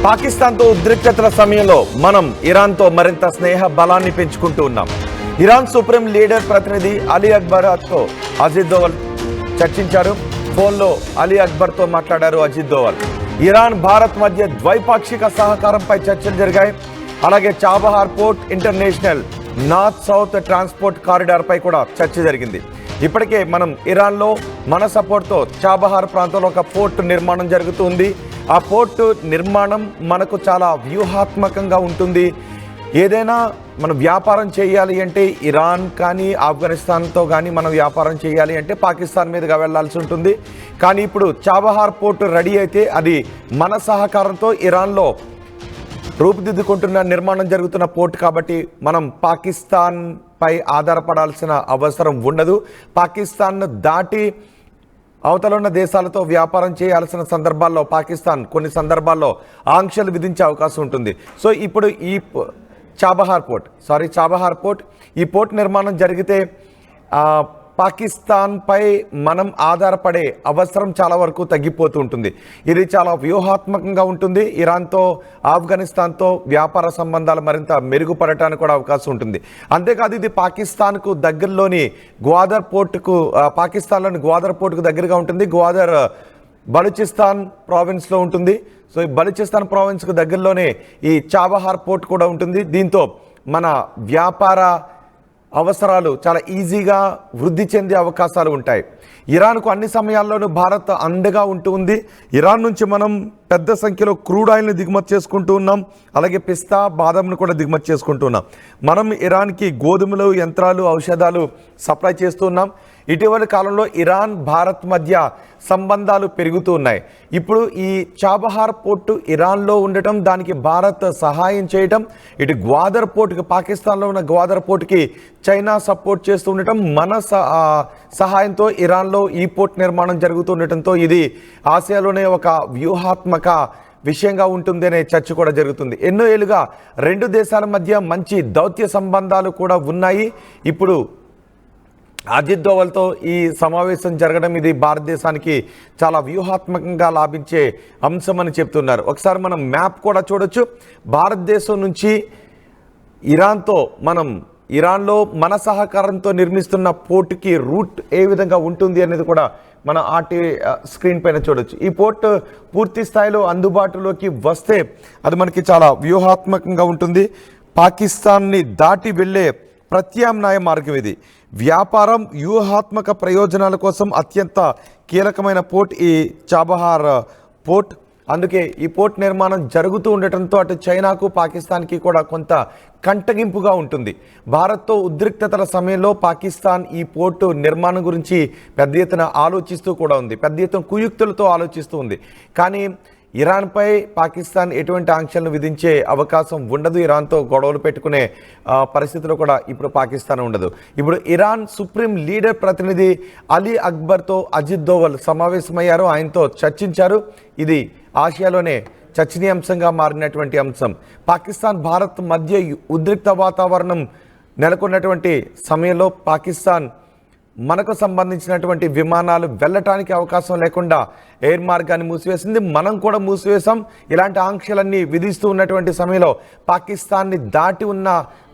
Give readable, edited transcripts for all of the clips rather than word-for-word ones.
పాకిస్తాన్తో ఉద్రిక్తతల సమయంలో మనం ఇరాన్తో మరింత స్నేహ బలాన్ని పెంచుకుంటూ ఉన్నాం. ఇరాన్ సుప్రీం లీడర్ ప్రతినిధి అలీ అక్బర్తో అజిత్ దోవల్ చర్చించారు. ఫోన్లో అలీ అక్బర్తో మాట్లాడారు అజిత్ దోవల్. ఇరాన్ భారత్ మధ్య ద్వైపాక్షిక సహకారంపై చర్చలు జరిగాయి. అలాగే Chabahar port, international north south transport corridor పై కూడా చర్చ జరిగింది. ఇప్పటికే మనం ఇరాన్లో మన సపోర్ట్తో చాబహార్ ప్రాంతంలో ఒక పోర్ట్ నిర్మాణం జరుగుతుంది. ఆ పోర్టు నిర్మాణం మనకు చాలా వ్యూహాత్మకంగా ఉంటుంది. ఏదైనా మనం వ్యాపారం చేయాలి అంటే ఇరాన్ కానీ ఆఫ్ఘనిస్తాన్తో కానీ మనం వ్యాపారం చేయాలి అంటే పాకిస్తాన్ మీదుగా వెళ్లాల్సి ఉంటుంది. కానీ ఇప్పుడు చాబహార్ పోర్టు రెడీ అయితే అది మన సహకారంతో ఇరాన్లో రూపుదిద్దుకుంటున్న నిర్మాణం జరుగుతున్న పోర్టు కాబట్టి మనం పాకిస్తాన్ పై ఆధారపడాల్సిన అవసరం ఉండదు. పాకిస్తాన్ను దాటి అవతల ఉన్న దేశాలతో వ్యాపారం చేయాల్సిన సందర్భాల్లో పాకిస్తాన్ కొన్ని సందర్భాల్లో ఆంక్షలు విధించే అవకాశం ఉంటుంది. సో ఇప్పుడు ఈ చాబహార్ పోర్ట్ ఈ పోర్ట్ నిర్మాణం జరిగితే పాకిస్తాన్పై మనం ఆధారపడే అవసరం చాలా వరకు తగ్గిపోతూ ఉంటుంది. ఇది చాలా వ్యూహాత్మకంగా ఉంటుంది. ఇరాన్తో ఆఫ్ఘనిస్తాన్తో వ్యాపార సంబంధాలు మరింత మెరుగుపడటానికి కూడా అవకాశం ఉంటుంది. అంతేకాదు ఇది పాకిస్తాన్కు దగ్గరలోని గ్వాదర్ పోర్టుకు, పాకిస్తాన్లోని గ్వాదర్ పోర్టుకు దగ్గరగా ఉంటుంది. గ్వాదర్ బలూచిస్తాన్ ప్రావిన్స్లో ఉంటుంది. సో ఈ బలూచిస్తాన్ ప్రావిన్స్కు దగ్గరలోనే ఈ చాబహార్ పోర్ట్ కూడా ఉంటుంది. దీంతో మన వ్యాపార అవసరాలు చాలా ఈజీగా వృద్ధి చెందే అవకాశాలు ఉంటాయి. ఇరాన్కు అన్ని సమయాల్లోనూ భారత్ అండగా ఉంటుంది. ఇరాన్ నుంచి మనం పెద్ద సంఖ్యలో క్రూడ్ ఆయిల్ని దిగుమతి చేసుకుంటూ ఉన్నాం. అలాగే పిస్తా, బాదంను కూడా దిగుమతి చేసుకుంటూ ఉన్నాం. మనం ఇరాన్కి గోధుమలు, యంత్రాలు, ఔషధాలు సప్లై చేస్తూ ఉన్నాం. ఇటీవలి కాలంలో ఇరాన్ భారత్ మధ్య సంబంధాలు పెరుగుతూ ఉన్నాయి. ఇప్పుడు ఈ చాబహార్ పోర్టు ఇరాన్లో ఉండటం, దానికి భారత్ సహాయం చేయటం, ఇటు గ్వాదర్ పోర్టుకి, పాకిస్తాన్లో ఉన్న గ్వాదర్ పోర్టుకి చైనా సపోర్ట్ చేస్తూ ఉండటం, మన సహాయంతో ఇరాన్లో ఈ పోర్ట్ నిర్మాణం జరుగుతుండటంతో ఇది ఆసియాలోనే ఒక వ్యూహాత్మక విషయంగా ఉంటుంది అనే చర్చ కూడా జరుగుతుంది. ఎన్నో ఏళ్ళుగా రెండు దేశాల మధ్య మంచి దౌత్య సంబంధాలు కూడా ఉన్నాయి. ఇప్పుడు అజిత్ దోవల్తో ఈ సమావేశం జరగడం ఇది భారతదేశానికి చాలా వ్యూహాత్మకంగా లాభించే అంశం అని చెప్తున్నారు. ఒకసారి మనం మ్యాప్ కూడా చూడొచ్చు. భారతదేశం నుంచి ఇరాన్లో మన సహకారంతో నిర్మిస్తున్న పోర్టుకి రూట్ ఏ విధంగా ఉంటుంది అనేది కూడా మన ఆర్టీవీ స్క్రీన్ పైన చూడొచ్చు. ఈ పోర్టు పూర్తి స్థాయిలో అందుబాటులోకి వస్తే అది మనకి చాలా వ్యూహాత్మకంగా ఉంటుంది. పాకిస్తాన్ని దాటి వెళ్ళే ప్రత్యామ్నాయ మార్గం ఇది. వ్యాపారం, వ్యూహాత్మక ప్రయోజనాల కోసం అత్యంత కీలకమైన పోర్ట్ ఈ చాబహార్ పోర్ట్. అందుకే ఈ పోర్ట్ నిర్మాణం జరుగుతూ ఉండటంతో అటు చైనాకు, పాకిస్తాన్కి కూడా కొంత కంటగింపుగా ఉంటుంది. భారత్తో ఉద్రిక్తతల సమయంలో పాకిస్తాన్ ఈ పోర్టు నిర్మాణం గురించి పెద్ద ఎత్తున ఆలోచిస్తూ కూడా ఉంది. పెద్ద ఎత్తున కుయుక్తులతో ఆలోచిస్తూ ఉంది. కానీ ఇరాన్పై పాకిస్తాన్ ఎటువంటి ఆంక్షలను విధించే అవకాశం ఉండదు. ఇరాన్తో గొడవలు పెట్టుకునే పరిస్థితిలో కూడా ఇప్పుడు పాకిస్తాన్ ఉండదు. ఇప్పుడు ఇరాన్ సుప్రీం లీడర్ ప్రతినిధి అలీ అక్బర్తో అజిత్ దోవల్ సమావేశమయ్యారు. ఆయనతో చర్చించారు. ఇది ఆసియాలోనే చర్చనీయాంశంగా మారినటువంటి అంశం. పాకిస్తాన్ భారత్ మధ్య ఉద్రిక్త వాతావరణం నెలకొన్నటువంటి సమయంలో పాకిస్తాన్ మనకు సంబంధించినటువంటి విమానాలు వెళ్ళటానికి అవకాశం లేకుండా ఎయిర్ మార్గాన్ని మూసివేసింది. మనం కూడా మూసివేశాం. ఇలాంటి ఆంక్షలన్నీ విధిస్తూ ఉన్నటువంటి సమయంలో పాకిస్తాన్ని దాటి ఉన్న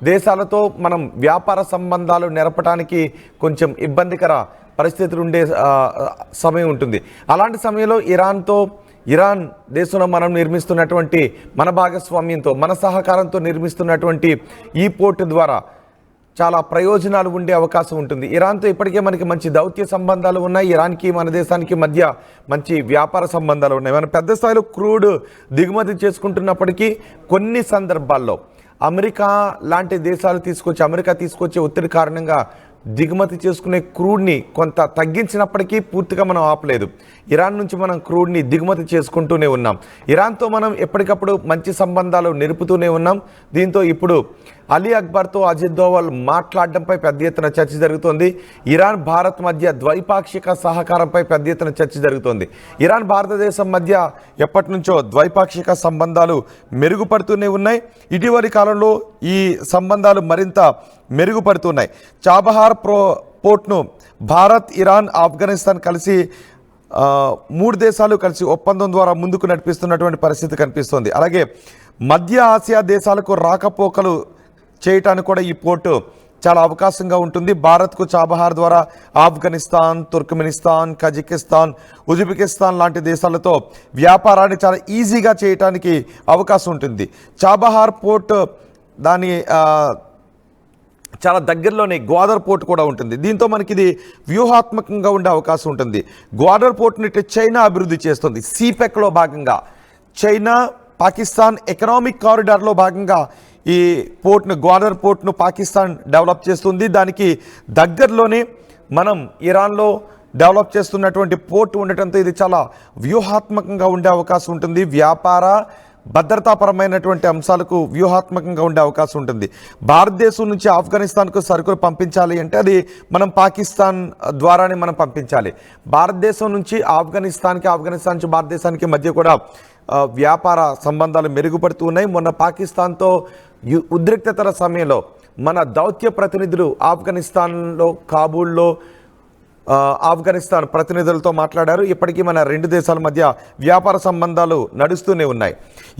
దేశాలతో మనం వ్యాపార సంబంధాలు నెరపడానికి కొంచెం ఇబ్బందికర పరిస్థితులు ఉండే సమయం ఉంటుంది. అలాంటి సమయంలో ఇరాన్ దేశంలో మనం నిర్మిస్తున్నటువంటి, మన భాగస్వామ్యంతో, మన సహకారంతో నిర్మిస్తున్నటువంటి ఈ పోర్టు ద్వారా చాలా ప్రయోజనాలు ఉండే అవకాశం ఉంటుంది. ఇరాన్తో ఇప్పటికే మనకి మంచి దౌత్య సంబంధాలు ఉన్నాయి. ఇరాన్కి మన దేశానికి మధ్య మంచి వ్యాపార సంబంధాలు ఉన్నాయి. మనం పెద్ద స్థాయిలో క్రూడ్ దిగుమతి చేసుకుంటున్నప్పటికీ కొన్ని సందర్భాల్లో అమెరికా లాంటి దేశాలు అమెరికా తీసుకొచ్చే ఒత్తిడి కారణంగా దిగుమతి చేసుకునే క్రూడ్ని కొంత తగ్గించినప్పటికీ పూర్తిగా మనం ఆపలేదు. ఇరాన్ నుంచి మనం క్రూడ్ని దిగుమతి చేసుకుంటూనే ఉన్నాం. ఇరాన్తో మనం ఎప్పటికప్పుడు మంచి సంబంధాలు నిలుపుతూనే ఉన్నాం. దీంతో ఇప్పుడు అలీ అక్బర్తో అజిత్ దోవల్ మాట్లాడడంపై పెద్ద ఎత్తున చర్చ జరుగుతోంది. ఇరాన్ భారత్ మధ్య ద్వైపాక్షిక సహకారంపై పెద్ద ఎత్తున చర్చ జరుగుతోంది. ఇరాన్ భారతదేశం మధ్య ఎప్పటి నుంచో ద్వైపాక్షిక సంబంధాలు మెరుగుపడుతూనే ఉన్నాయి. ఇటీవలి కాలంలో ఈ సంబంధాలు మరింత మెరుగుపడుతున్నాయి. చాబహార్ పోర్ట్ను భారత్, ఇరాన్, ఆఫ్ఘనిస్తాన్ కలిసి మూడు దేశాలు కలిసి ఒప్పందం ద్వారా ముందుకు నడిపిస్తున్నటువంటి పరిస్థితి కనిపిస్తోంది. అలాగే మధ్య ఆసియా దేశాలకు రాకపోకలు చేయటానికి కూడా ఈ పోర్టు చాలా అవకాశంగా ఉంటుంది. భారత్కు చాబహార్ ద్వారా ఆఫ్ఘనిస్తాన్, తుర్క్మెనిస్తాన్, కజకిస్తాన్, ఉజ్బెకిస్తాన్ లాంటి దేశాలతో వ్యాపారాన్ని చాలా ఈజీగా చేయటానికి అవకాశం ఉంటుంది. చాబహార్ పోర్ట్ దాని చాలా దగ్గరలోనే గ్వాదర్ పోర్ట్ కూడా ఉంటుంది. దీంతో మనకి ఇది వ్యూహాత్మకంగా ఉండే అవకాశం ఉంటుంది. గ్వాదర్ పోర్ట్ని చైనా అభివృద్ధి చేస్తుంది. సిపెక్లో భాగంగా చైనా పాకిస్తాన్ ఎకనామిక్ కారిడార్లో భాగంగా ఈ పోర్ట్ను గ్వాదర్ పోర్ట్ను పాకిస్తాన్ డెవలప్ చేస్తుంది. దానికి దగ్గరలోనే మనం ఇరాన్లో డెవలప్ చేస్తున్నటువంటి పోర్ట్ ఉండటంతో ఇది చాలా వ్యూహాత్మకంగా ఉండే అవకాశం ఉంటుంది. వ్యాపార భద్రతాపరమైనటువంటి అంశాలకు వ్యూహాత్మకంగా ఉండే అవకాశం ఉంటుంది. భారతదేశం నుంచి ఆఫ్ఘనిస్తాన్కు సరుకులు పంపించాలి అంటే అది మనం పాకిస్తాన్ ద్వారానే మనం పంపించాలి. భారతదేశం నుంచి ఆఫ్ఘనిస్తాన్కి, ఆఫ్ఘనిస్తాన్ నుంచి భారతదేశానికి మధ్య కూడా వ్యాపార సంబంధాలు మెరుగుపడుతూ ఉన్నాయి. మొన్న పాకిస్తాన్తో ఉద్రిక్తతల సమయంలో మన దౌత్య ప్రతినిధులు ఆఫ్ఘనిస్తాన్లో కాబూల్లో ఆఫ్ఘనిస్తాన్ ప్రతినిధులతో మాట్లాడారు. ఇప్పటికీ మన రెండు దేశాల మధ్య వ్యాపార సంబంధాలు నడుస్తూనే ఉన్నాయి.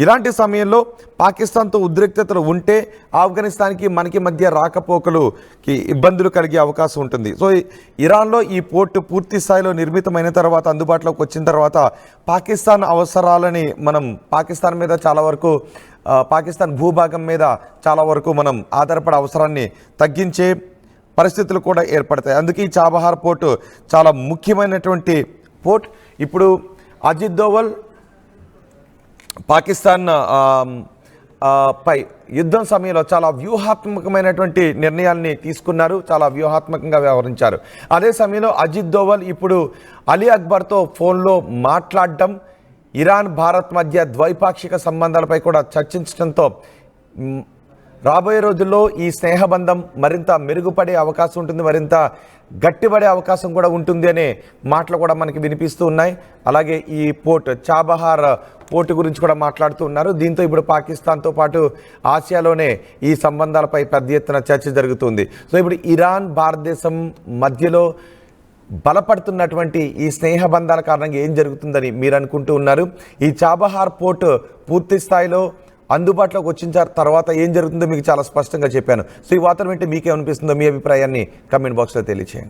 ఇలాంటి సమయంలో పాకిస్తాన్తో ఉద్రిక్తతలు ఉంటే ఆఫ్ఘనిస్తాన్కి మనకి మధ్య రాకపోకలుకి ఇబ్బందులు కలిగే అవకాశం ఉంటుంది. సో ఇరాన్లో ఈ పోర్టు పూర్తి స్థాయిలో నిర్మితమైన తర్వాత, అందుబాటులోకి వచ్చిన తర్వాత పాకిస్తాన్ అవసరాలని మనం పాకిస్తాన్ మీద చాలా వరకు పాకిస్తాన్ భూభాగం మీద చాలా వరకు మనం ఆధారపడే అవసరాన్ని తగ్గించే పరిస్థితులు కూడా ఏర్పడతాయి. అందుకే ఈ చాబహార్ పోర్టు చాలా ముఖ్యమైనటువంటి పోర్ట్. ఇప్పుడు అజిత్ దోవల్ పాకిస్తాన్ పై యుద్ధం సమయంలో చాలా వ్యూహాత్మకమైనటువంటి నిర్ణయాల్ని తీసుకున్నారు, చాలా వ్యూహాత్మకంగా వ్యవహరించారు. అదే సమయంలో అజిత్ దోవల్ ఇప్పుడు అలీ అక్బర్తో ఫోన్లో మాట్లాడడం, ఇరాన్ భారత్ మధ్య ద్వైపాక్షిక సంబంధాలపై కూడా చర్చించడంతో రాబోయే రోజుల్లో ఈ స్నేహబంధం మరింత మెరుగుపడే అవకాశం ఉంటుంది, మరింత గట్టిపడే అవకాశం కూడా ఉంటుంది అనే మాటలు కూడా మనకి వినిపిస్తూ ఉన్నాయి. అలాగే ఈ పోర్ట్ చాబహార్ పోర్టు గురించి కూడా మాట్లాడుతూ ఉన్నారు. దీంతో ఇప్పుడు పాకిస్తాన్తో పాటు ఆసియాలోనే ఈ సంబంధాలపై పెద్ద ఎత్తున చర్చ జరుగుతుంది. సో ఇప్పుడు ఇరాన్ భారతదేశం మధ్యలో బలపడుతున్నటువంటి ఈ స్నేహబంధాల కారణంగా ఏం జరుగుతుందని మీరు అనుకుంటూ ఉన్నారు? ఈ చాబహార్ పోర్టు పూర్తి స్థాయిలో అందుబాటులోకి వచ్చిన తర్వాత ఏం జరుగుతుందో మీకు చాలా స్పష్టంగా చెప్పాను. సో ఈ వార్తలు వింటే మీకేమనిపిస్తుందో మీ అభిప్రాయాన్ని కమెంట్ బాక్స్లో తెలియచేయండి.